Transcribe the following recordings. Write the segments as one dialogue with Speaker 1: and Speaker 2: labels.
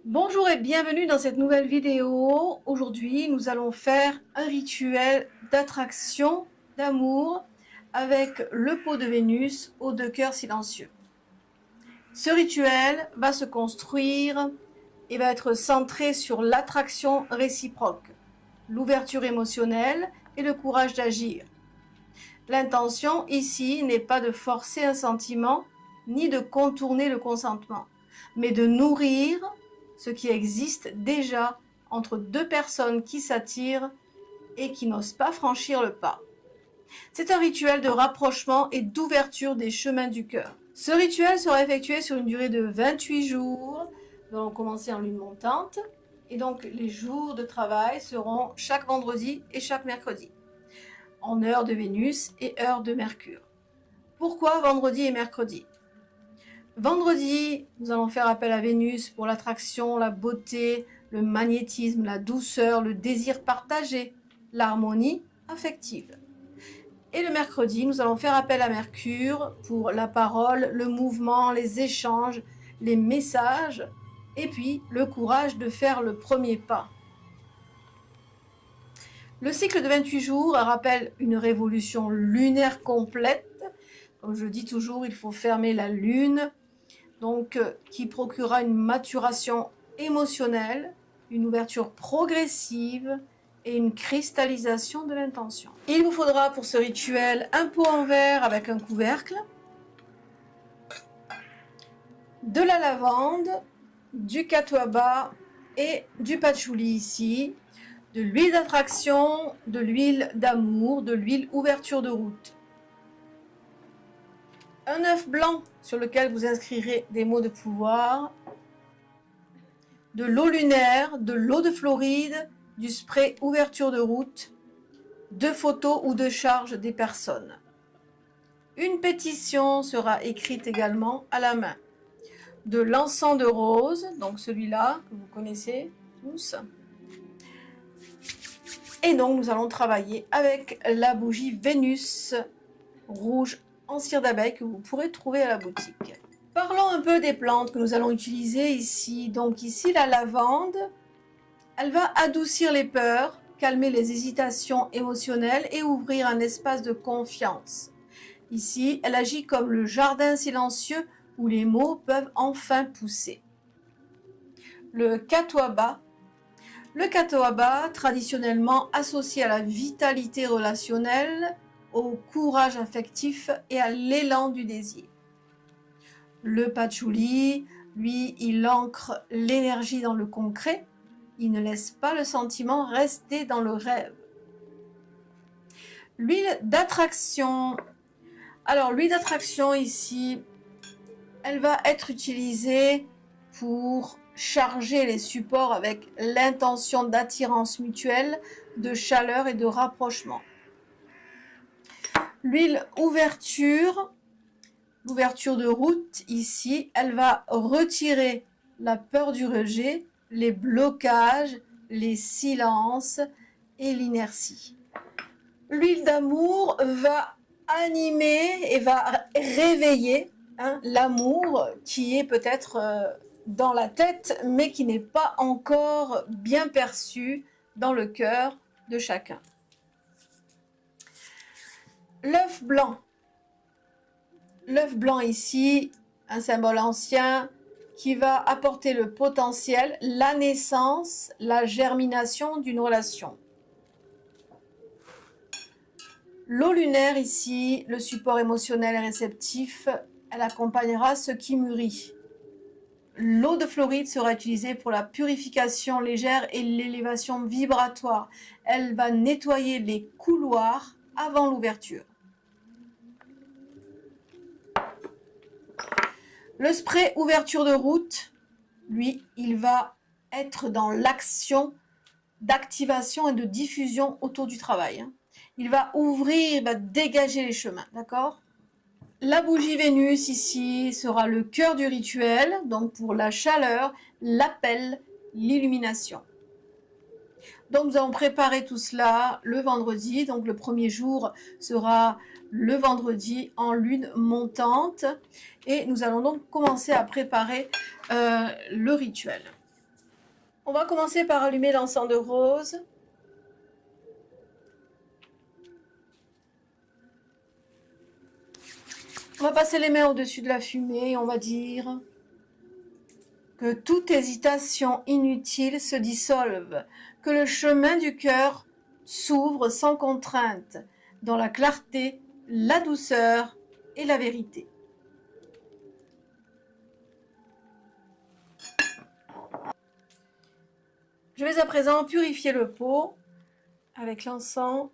Speaker 1: Bonjour et bienvenue dans cette nouvelle vidéo. Aujourd'hui, nous allons faire un rituel d'attraction, d'amour avec le pot de Vénus aux 2 cœurs silencieux. Ce rituel va se construire et va être centré sur l'attraction réciproque, l'ouverture émotionnelle et le courage d'agir. L'intention ici n'est pas de forcer un sentiment ni de contourner le consentement, mais de nourrir ce qui existe déjà entre 2 personnes qui s'attirent et qui n'osent pas franchir le pas. C'est un rituel de rapprochement et d'ouverture des chemins du cœur. Ce rituel sera effectué sur une durée de 28 jours. Nous allons commencer en lune montante et donc les jours de travail seront chaque vendredi et chaque mercredi, en heure de Vénus et heure de Mercure. Pourquoi vendredi et mercredi? Vendredi, nous allons faire appel à Vénus pour l'attraction, la beauté, le magnétisme, la douceur, le désir partagé, l'harmonie affective. Et le mercredi, nous allons faire appel à Mercure pour la parole, le mouvement, les échanges, les messages, et puis le courage de faire le premier pas. Le cycle de 28 jours rappelle une révolution lunaire complète. Comme je dis toujours, il faut fermer la lune, donc qui procurera une maturation émotionnelle, une ouverture progressive et une cristallisation de l'intention. Il vous faudra pour ce rituel un pot en verre avec un couvercle, de la lavande, du catuaba et du patchouli ici, de l'huile d'attraction, de l'huile d'amour, de l'huile ouverture de route. Un œuf blanc sur lequel vous inscrirez des mots de pouvoir, de l'eau lunaire, de l'eau de Floride, du spray ouverture de route, 2 photos ou 2 charges des personnes. Une pétition sera écrite également à la main. De l'encens de rose, donc celui-là que vous connaissez tous. Et donc nous allons travailler avec la bougie Vénus rouge en cire d'abeille que vous pourrez trouver à la boutique. Parlons un peu des plantes que nous allons utiliser ici. Donc ici la lavande, elle va adoucir les peurs, calmer les hésitations émotionnelles et ouvrir un espace de confiance. Ici, elle agit comme le jardin silencieux où les mots peuvent enfin pousser. Le catuaba, traditionnellement associé à la vitalité relationnelle, au courage affectif et à l'élan du désir. Le patchouli, lui, il ancre l'énergie dans le concret, il ne laisse pas le sentiment rester dans le rêve. L'huile d'attraction, alors l'huile d'attraction ici, elle va être utilisée pour charger les supports avec l'intention d'attirance mutuelle, de chaleur et de rapprochement. L'huile ouverture, l'ouverture de route ici, elle va retirer la peur du rejet, les blocages, les silences et l'inertie. L'huile d'amour va animer et va réveiller l'amour qui est peut-être dans la tête mais qui n'est pas encore bien perçu dans le cœur de chacun. L'œuf blanc ici, un symbole ancien qui va apporter le potentiel, la naissance, la germination d'une relation. L'eau lunaire ici, le support émotionnel et réceptif, elle accompagnera ce qui mûrit. L'eau de Floride sera utilisée pour la purification légère et l'élévation vibratoire. Elle va nettoyer les couloirs avant l'ouverture. Le spray ouverture de route, lui, il va être dans l'action d'activation et de diffusion autour du travail. Il va ouvrir, il va dégager les chemins, d'accord? La bougie Vénus ici sera le cœur du rituel, donc pour la chaleur, l'appel, l'illumination. Donc nous allons préparer tout cela le vendredi, donc le premier jour sera le vendredi en lune montante et nous allons donc commencer à préparer le rituel. On va commencer par allumer l'encens de rose. On va passer les mains au-dessus de la fumée et on va dire que toute hésitation inutile se dissolve, que le chemin du cœur s'ouvre sans contrainte, dans la clarté, la douceur et la vérité. Je vais à présent purifier le pot avec l'encens.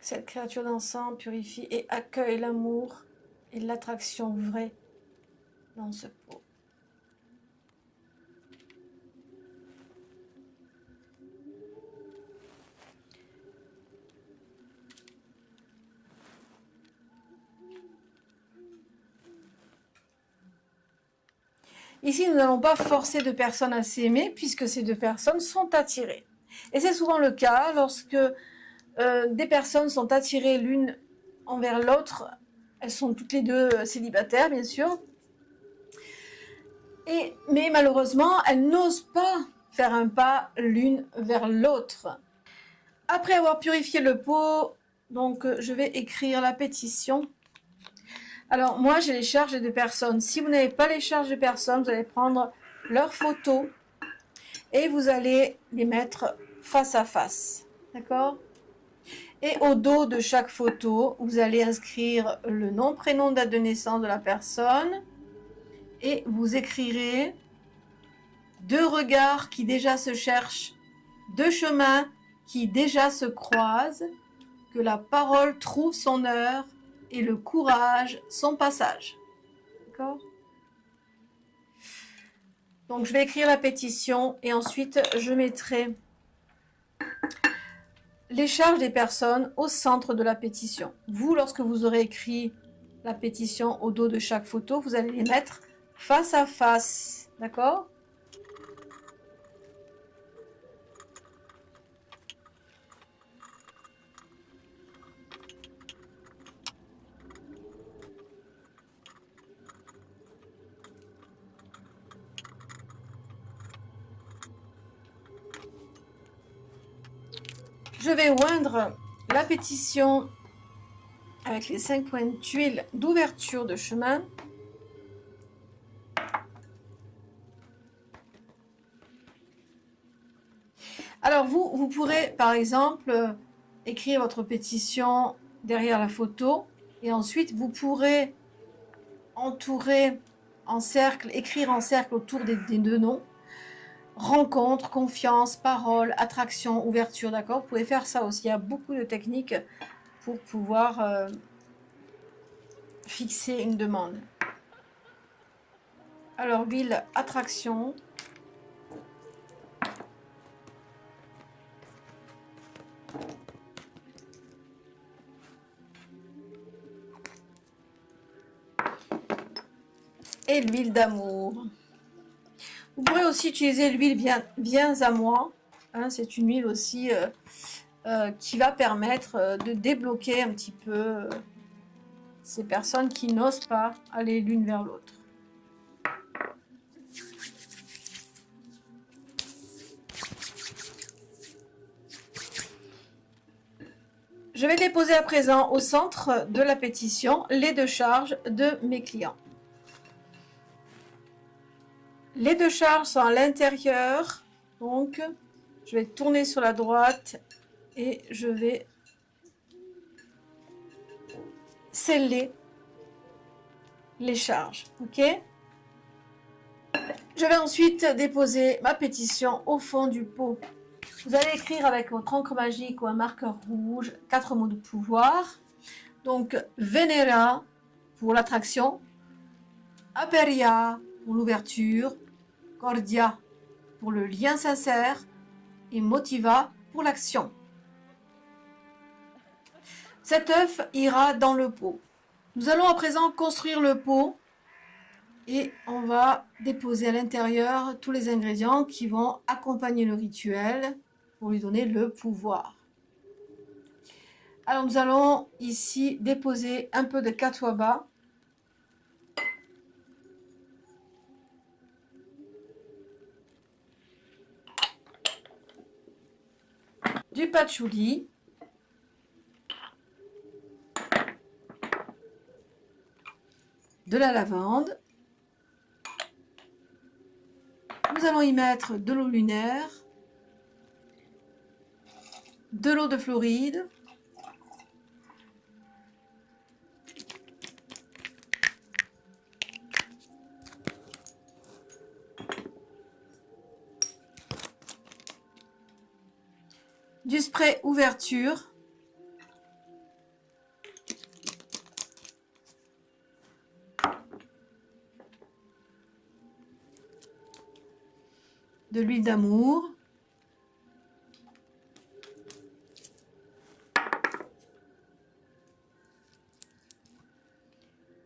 Speaker 1: Cette créature d'encens purifie et accueille l'amour et l'attraction vraie dans ce pot. Ici, nous n'allons pas forcer deux personnes à s'aimer puisque ces deux personnes sont attirées. Et c'est souvent le cas lorsque des personnes sont attirées l'une envers l'autre. Elles sont toutes les deux célibataires, bien sûr. Mais malheureusement, elles n'osent pas faire un pas l'une vers l'autre. Après avoir purifié le pot, donc je vais écrire la pétition. Alors moi, j'ai les charges de personnes. Si vous n'avez pas les charges de personnes, vous allez prendre leurs photos et vous allez les mettre face à face. D'accord ? Et au dos de chaque photo, vous allez inscrire le nom, prénom, date de naissance de la personne. Et vous écrirez deux regards qui déjà se cherchent, deux chemins qui déjà se croisent, que la parole trouve son heure et le courage son passage. D'accord ? Donc je vais écrire la pétition et ensuite je mettrai les charges des personnes au centre de la pétition. Vous, lorsque vous aurez écrit la pétition au dos de chaque photo, vous allez les mettre face à face. D'accord ? Je vais oindre la pétition avec les 5 points d'huile d'ouverture de chemin. Alors vous pourrez par exemple écrire votre pétition derrière la photo et ensuite vous pourrez entourer en cercle, écrire en cercle autour des deux noms. Rencontre, confiance, parole, attraction, ouverture, d'accord ? Vous pouvez faire ça aussi. Il y a beaucoup de techniques pour pouvoir fixer une demande. Alors, l'huile attraction. Et l'huile d'amour. Vous pourrez aussi utiliser l'huile Viens à moi. Hein, c'est une huile aussi qui va permettre de débloquer un petit peu ces personnes qui n'osent pas aller l'une vers l'autre. Je vais déposer à présent au centre de la pétition les deux charges de mes clients. Les deux charges sont à l'intérieur, donc je vais tourner sur la droite et je vais sceller les charges. Ok ? Je vais ensuite déposer ma pétition au fond du pot. Vous allez écrire avec votre encre magique ou un marqueur rouge 4 mots de pouvoir. Donc, Venera pour l'attraction, Aperia pour l'ouverture, Cordia pour le lien sincère et Motiva pour l'action. Cet œuf ira dans le pot. Nous allons à présent construire le pot et on va déposer à l'intérieur tous les ingrédients qui vont accompagner le rituel pour lui donner le pouvoir. Alors nous allons ici déposer un peu de catwaba du patchouli, de la lavande. Nous allons y mettre de l'eau lunaire, de l'eau de Floride, du spray ouverture, de l'huile d'amour,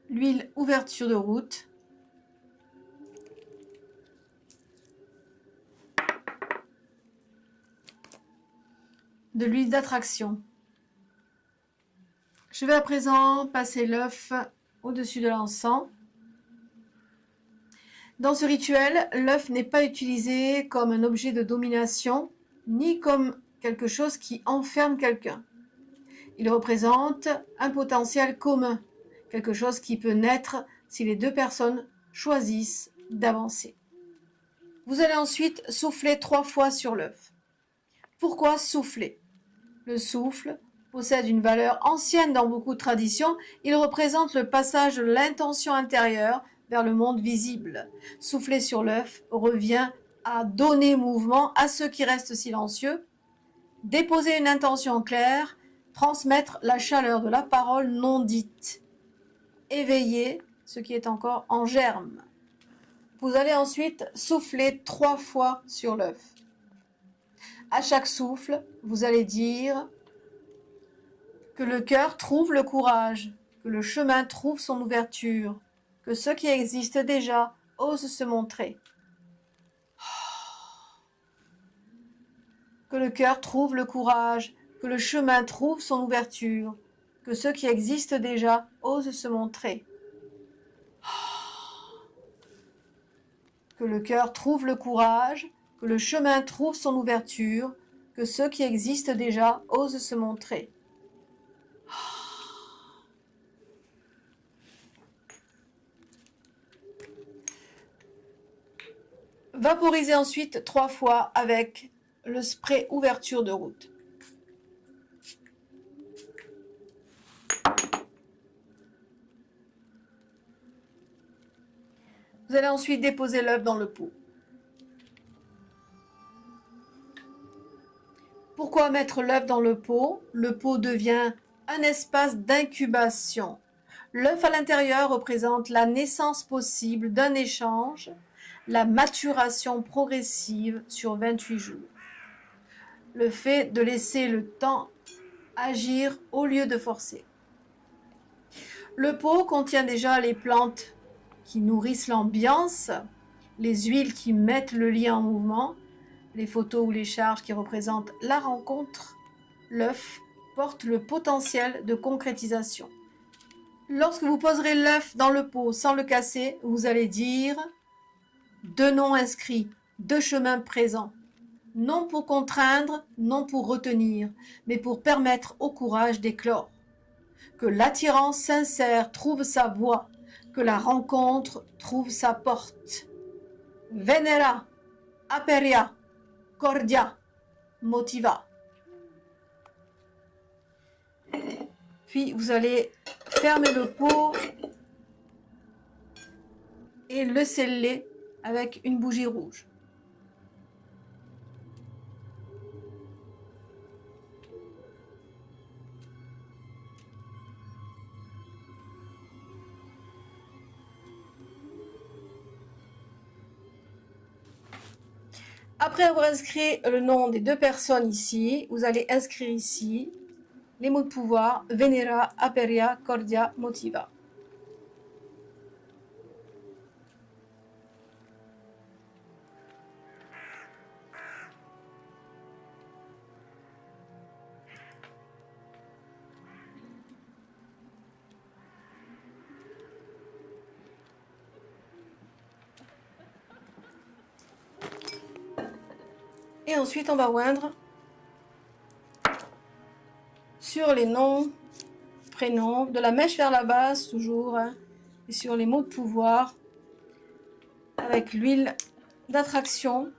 Speaker 1: l'huile ouverture de route, de l'huile d'attraction. Je vais à présent passer l'œuf au-dessus de l'encens. Dans ce rituel, l'œuf n'est pas utilisé comme un objet de domination, ni comme quelque chose qui enferme quelqu'un. Il représente un potentiel commun, quelque chose qui peut naître si les deux personnes choisissent d'avancer. Vous allez ensuite souffler 3 fois sur l'œuf. Pourquoi souffler? Le souffle possède une valeur ancienne dans beaucoup de traditions. Il représente le passage de l'intention intérieure vers le monde visible. Souffler sur l'œuf revient à donner mouvement à ceux qui restent silencieux, déposer une intention claire, transmettre la chaleur de la parole non dite, éveiller ce qui est encore en germe. Vous allez ensuite souffler 3 fois sur l'œuf. À chaque souffle, vous allez dire que le cœur trouve le courage, que le chemin trouve son ouverture, que ce qui existe déjà ose se montrer. Que le cœur trouve le courage, que le chemin trouve son ouverture, que ce qui existe déjà ose se montrer. Que le cœur trouve le courage, que le chemin trouve son ouverture, que ce qui existe déjà ose se montrer. Vaporisez ensuite 3 fois avec le spray ouverture de route. Vous allez ensuite déposer l'œuf dans le pot. Pourquoi mettre l'œuf dans le pot? Le pot devient un espace d'incubation. L'œuf à l'intérieur représente la naissance possible d'un échange, la maturation progressive sur 28 jours. Le fait de laisser le temps agir au lieu de forcer. Le pot contient déjà les plantes qui nourrissent l'ambiance, les huiles qui mettent le lien en mouvement, les photos ou les charges qui représentent la rencontre. L'œuf porte le potentiel de concrétisation. Lorsque vous poserez l'œuf dans le pot sans le casser, vous allez dire 2 noms inscrits, 2 chemins présents. Non pour contraindre, non pour retenir, mais pour permettre au courage d'éclore. Que l'attirance sincère trouve sa voie, que la rencontre trouve sa porte. Venera, aperia, cordia, motiva. Puis vous allez fermer le pot et le sceller avec une bougie rouge. Après avoir inscrit le nom des 2 personnes ici, vous allez inscrire ici les mots de pouvoir Venera, Aperia, Cordia, Motiva. Et ensuite, on va oindre sur les noms, prénoms, de la mèche vers la base toujours, hein, et sur les mots de pouvoir avec l'huile d'attraction.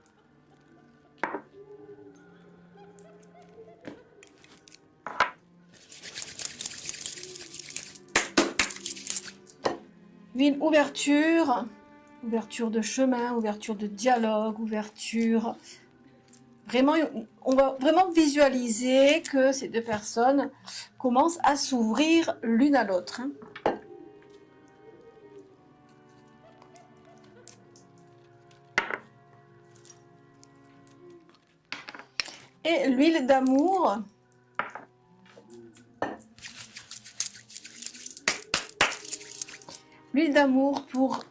Speaker 1: Huile ouverture, ouverture de chemin, ouverture de dialogue, ouverture. Vraiment, on va vraiment visualiser que ces deux personnes commencent à s'ouvrir l'une à l'autre. Hein. Et l'huile d'amour. L'huile d'amour pour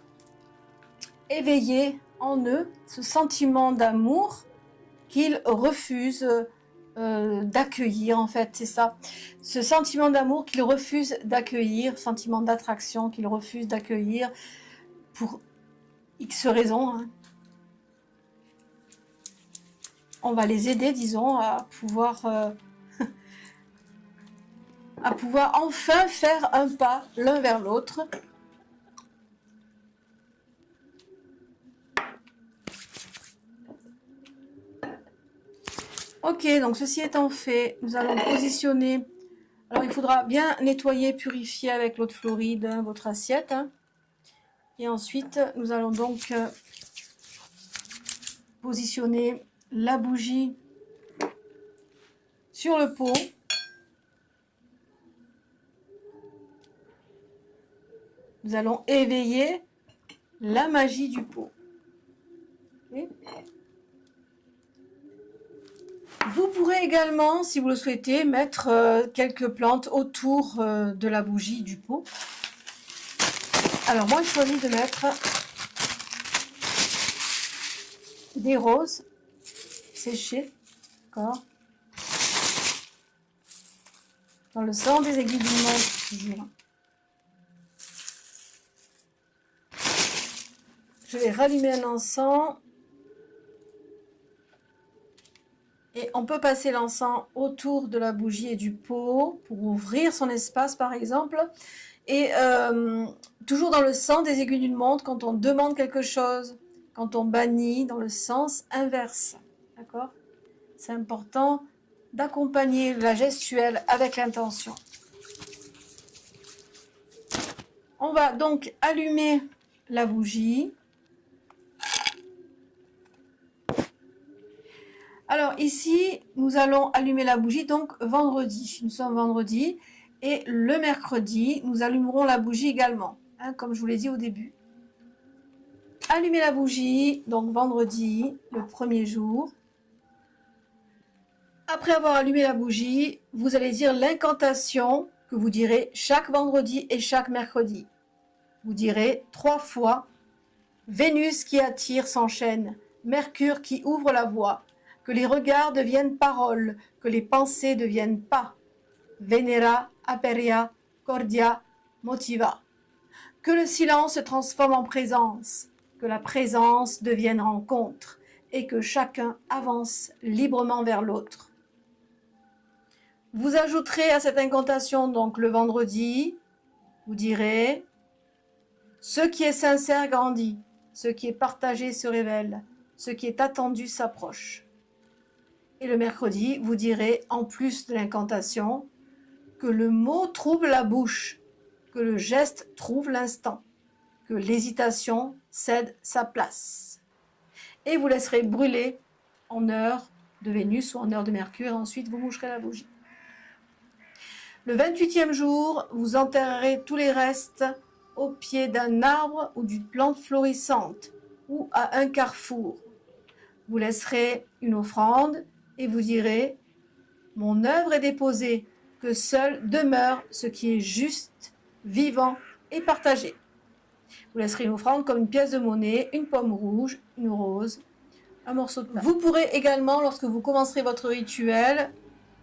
Speaker 1: éveiller en eux ce sentiment d'amour qu'ils refusent d'accueillir, en fait, c'est ça. Ce sentiment d'amour qu'ils refusent d'accueillir, sentiment d'attraction qu'ils refusent d'accueillir pour X raisons. Hein. On va les aider, disons, à pouvoir enfin faire un pas l'un vers l'autre. Ok, donc ceci étant fait, nous allons positionner. Alors il faudra bien nettoyer, purifier avec l'eau de Floride hein, votre assiette. Hein. Et ensuite, nous allons donc positionner la bougie sur le pot. Nous allons éveiller la magie du pot. Okay. Vous pourrez également, si vous le souhaitez, mettre quelques plantes autour de la bougie du pot. Alors moi, je choisis de mettre des roses séchées, d'accord, dans le centre des aiguilles d'une montre, toujours. Je vais rallumer un encens. Et on peut passer l'encens autour de la bougie et du pot pour ouvrir son espace, par exemple. Et toujours dans le sens des aiguilles d'une montre, quand on demande quelque chose, quand on bannit, dans le sens inverse. D'accord ? C'est important d'accompagner la gestuelle avec l'intention. On va donc allumer la bougie. Alors ici, nous allons allumer la bougie donc vendredi. Nous sommes vendredi et le mercredi, nous allumerons la bougie également, hein, comme je vous l'ai dit au début. Allumer la bougie, donc vendredi, le premier jour. Après avoir allumé la bougie, vous allez dire l'incantation que vous direz chaque vendredi et chaque mercredi. Vous direz 3 fois « Vénus qui attire s'enchaîne, Mercure qui ouvre la voie, que les regards deviennent paroles, que les pensées deviennent pas. Venera, aperia, cordia, motiva. Que le silence se transforme en présence, que la présence devienne rencontre, et que chacun avance librement vers l'autre. » Vous ajouterez à cette incantation donc le vendredi, vous direz « Ce qui est sincère grandit, ce qui est partagé se révèle, ce qui est attendu s'approche. » Et le mercredi, vous direz, en plus de l'incantation, que le mot trouve la bouche, que le geste trouve l'instant, que l'hésitation cède sa place. Et vous laisserez brûler en heure de Vénus ou en heure de Mercure, et ensuite vous moucherez la bougie. Le 28e jour, vous enterrerez tous les restes au pied d'un arbre ou d'une plante florissante, ou à un carrefour. Vous laisserez une offrande, et vous direz « Mon œuvre est déposée, que seul demeure ce qui est juste, vivant et partagé. » Vous laisserez une offrande comme une pièce de monnaie, une pomme rouge, une rose, un morceau de pain. Vous pourrez également, lorsque vous commencerez votre rituel,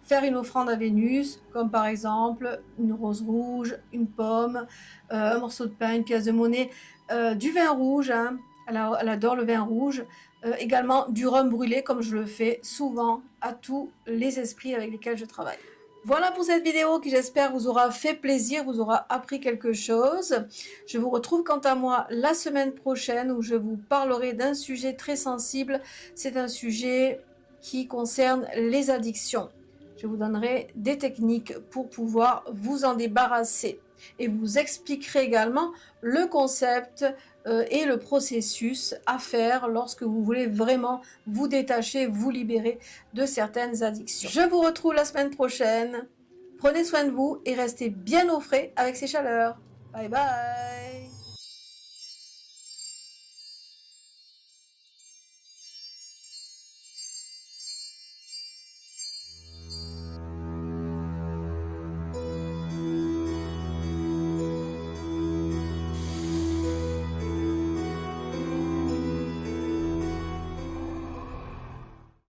Speaker 1: faire une offrande à Vénus, comme par exemple une rose rouge, une pomme, un morceau de pain, une pièce de monnaie, du vin rouge, hein. Elle adore le vin rouge. Également du rhum brûlé, comme je le fais souvent à tous les esprits avec lesquels je travaille. Voilà pour cette vidéo qui, j'espère, vous aura fait plaisir, vous aura appris quelque chose. Je vous retrouve quant à moi la semaine prochaine où je vous parlerai d'un sujet très sensible. C'est un sujet qui concerne les addictions. Je vous donnerai des techniques pour pouvoir vous en débarrasser. Et vous expliquerai également le concept et le processus à faire lorsque vous voulez vraiment vous détacher, vous libérer de certaines addictions. Je vous retrouve la semaine prochaine. Prenez soin de vous et restez bien au frais avec ces chaleurs. Bye bye!